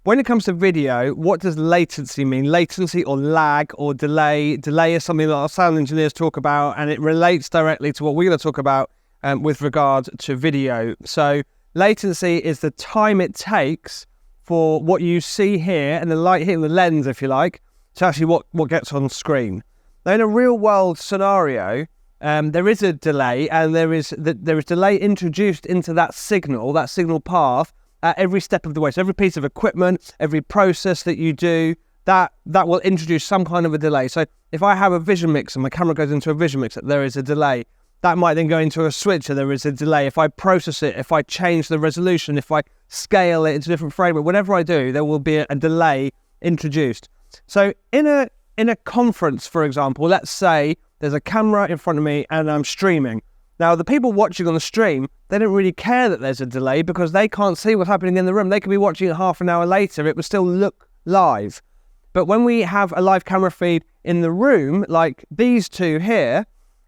When it comes to video, what does latency mean? Latency or lag or delay? Delay is something that our sound engineers talk about, and it relates directly to what we're going to talk about with regard to video. So latency is the time it takes for what you see here and the light hitting the lens, if you like, to actually what gets on screen. Now, in a real-world scenario, there is a delay, and there is delay introduced into that signal path at every step of the way. So every piece of equipment, every process that you do, that will introduce some kind of a delay. So if I have a vision mixer, my camera goes into a vision mixer, there is a delay. That might then go into a switcher, there is a delay. If I process it, if I change the resolution, if I scale it into a different frame, whatever I do, there will be a delay introduced. So in a conference, for example, let's say there's a camera in front of me and I'm streaming. Now, the people watching on the stream, they don't really care that there's a delay because they can't see what's happening in the room. They could be watching it half an hour later. It would still look live. But when we have a live camera feed in the room, like these two here,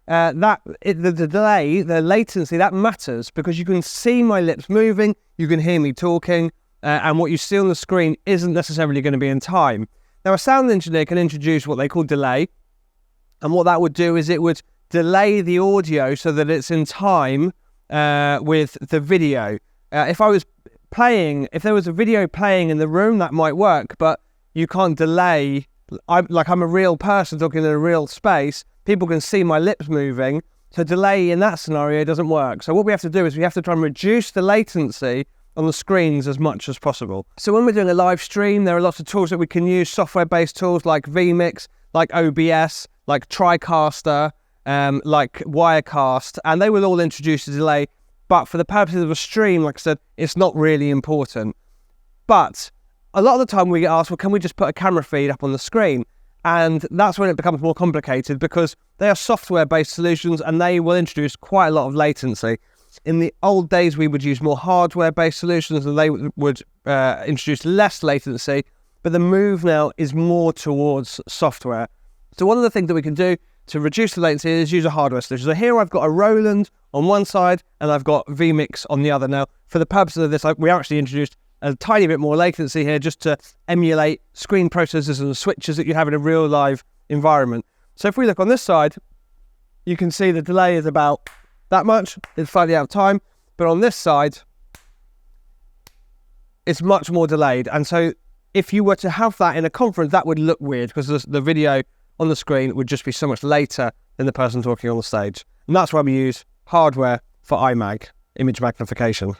the delay, the latency, that matters because you can see my lips moving, you can hear me talking, and what you see on the screen isn't necessarily going to be in time. Now, a sound engineer can introduce what they call delay, and what that would do is it would delay the audio so that it's in time with the video. If there was a video playing in the room, that might work, but you can't delay. I'm a real person talking in a real space. People can see my lips moving, so delay in that scenario doesn't work. So what we have to do is we have to try and reduce the latency on the screens as much as possible. So when we're doing a live stream, there are lots of tools that we can use, software-based tools like vMix, like OBS, like TriCaster, like Wirecast, and they will all introduce a delay. But for the purposes of a stream, like I said, it's not really important. But a lot of the time we get asked, well, can we just put a camera feed up on the screen? And that's when it becomes more complicated because they are software-based solutions and they will introduce quite a lot of latency. In the old days, we would use more hardware-based solutions and they would introduce less latency, but the move now is more towards software. So one of the things that we can do to reduce the latency is use a hardware solution. So here I've got a Roland on one side and I've got vMix on the other. Now, for the purposes of this, we actually introduced a tiny bit more latency here just to emulate screen processors and switches that you have in a real live environment. So if we look on this side, you can see the delay is about that much. It's slightly out of time. But on this side, it's much more delayed. And so if you were to have that in a conference, that would look weird because the video on the screen would just be so much later than the person talking on the stage. And that's why we use hardware for image magnification.